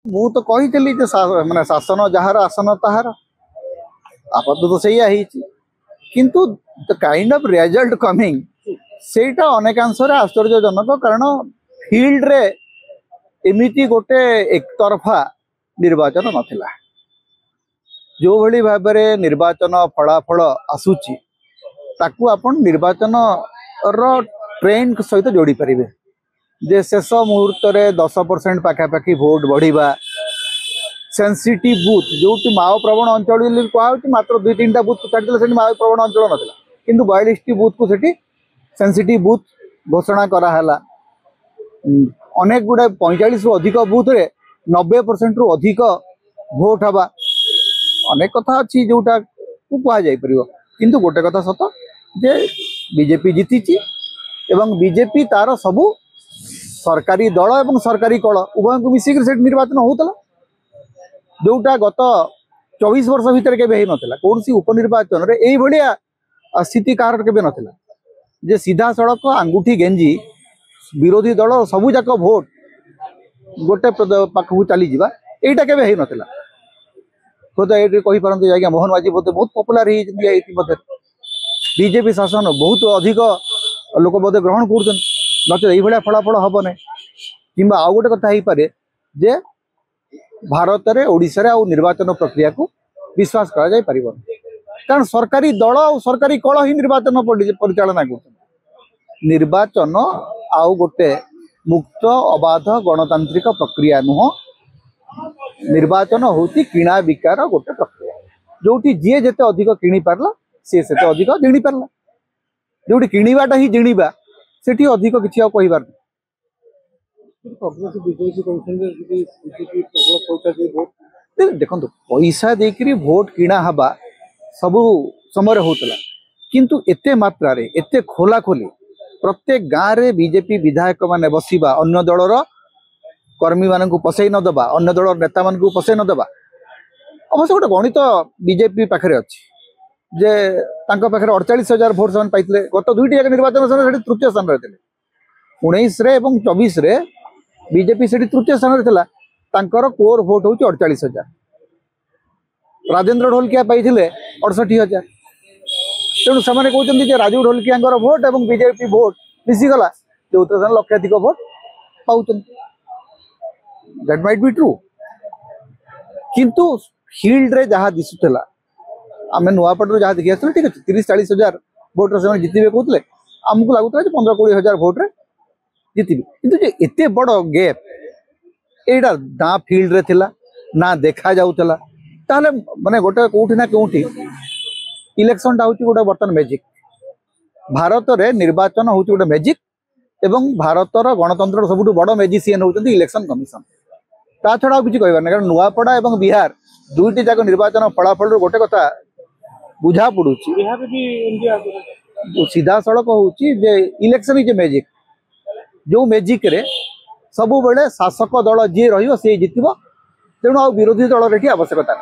मु तो कही माने शासन जार आसन ताहार आपत तो सही किंतु the kind of result coming सेटा अनेकांश आश्चर्यजनक कारण फील्ड रे एमिति गोटे एक तरफा निर्वाचन नथिला जो भली भाव निर्वाचन फलाफल आसुची ताकू आपण निर्वाचन रो ट्रेंड सहित जोड़ी पारिबे जे शेष मुहूर्त रे 10% पाखापाखि भोट बढ़िबा सेंसिटिव बूथ जो माओ प्रवण अंचल कहुच्छी मात्र 2-3टा बूथ को छाड़ी से माओ प्रवण अंचल नाला किंतु 42टी बूथ को सेठी सेंसिटिव बूथ घोषणा कराला अनेक गुड़ा 45 रु अधिक बूथ रे 90% रु अधिक भोट हवा अनेक कथा अच्छी जोटा कह जापर किंतु गोटे कथा सत जे बीजेपी जीति एवं बीजेपी तार सबू सरकारी दल एवं सरकारी कल उभय को मिसिक निर्वाचन होता जोटा गत 24 वर्ष भितर के नाला कौन सी उपनिर्वाचन रे यही भाया स्थिति कार के नाला जे सीधा सड़क आंगुठी गेंजी विरोधी दल सबू जाक भोट गोटे पाखक चली जावा यहीटा के नाला खुद ये कहीपरते आज्ञा मोहन माझी बोधे बहुत पपुलार बीजेपी शासन बहुत अधिक लोक बोधे ग्रहण कर नचे ये फलाफल हम ना कि आउ गोटे कथा हो पारे जे भारत में ओडिशा रे निर्वाचन प्रक्रिया को विश्वास करा जाय परिबो कारण सरकारी दल और सरकारी कल ही निर्वाचन परिचालना कर निर्वाचन आउ गोटे मुक्त अबाध गणतांत्रिक प्रक्रिया नुह निर्वाचन होती किणा बिकार गोटे प्रक्रिया जो जी जिते अधिक किणी पारला सी से अधिक जिणी पारला जो किणवाटा ही जिणवा से अधिक किसी कहबार देखो पैसा देकरी भोट किणा हवा सबू समय होता किंतु एते मात्रा रे एते खोला खोली प्रत्येक गाँव रे बीजेपी विधायक माने बसिबा अन्य दलर कर्मी मान पसई नदबा अन्य दल नेता मान पसई नदबा अवश्य गोटे गणित बीजेपी पाखे अच्छी जे पाखे 48,000 भोट से पाइले गत 2टी जाक निर्वाचन समय तृतीय स्थान रहे 19 रे एवं 24 रे बीजेपी से तृतीय स्थान रहा कोर भोट हूँ 48,000 राजेंद्र ढोलकिया पाई 68,000 तेणु से कहते राजू ढोलकिया भोट और बीजेपी भोट मिसीगला जो लक्षाधिक भोट पाँच दैट माइट बी ट्रू किंतु फील्ड रे जहाँ दिशुला आम नुआपटर जहाँ देखी आसते ठीक अच्छे 30-40,000 भोट से जितबे कहते आमको लगुला 15-20,000 भोट रे जितबे किंतु एते बड़ गैप एटा ना फील्ड रे थिला ना देखा जाउतला ताले माने गोटे कोठी ना कोठी इलेक्शन टा होची गोटे बर्तन मैजिक भारत रे निर्वाचन होची गोटे मैजिक एवं भारतर गणतंत्र सबुठ बड़ मैजिशियन होचंती इलेक्शन कमिशन ता छड़ा किसी कहबार ना कारण नुआपड़ा एवं बिहार 2टी जाक निर्वाचन फलाफल गोटे कथा बुझा पड़ुची सीधा सड़क होची जे इलेक्शन इज मैजिक जो मैजिक रे सबु बेले शासक दल जी रही सी जितब तेणु आ विरोधी दल रे आवश्यकता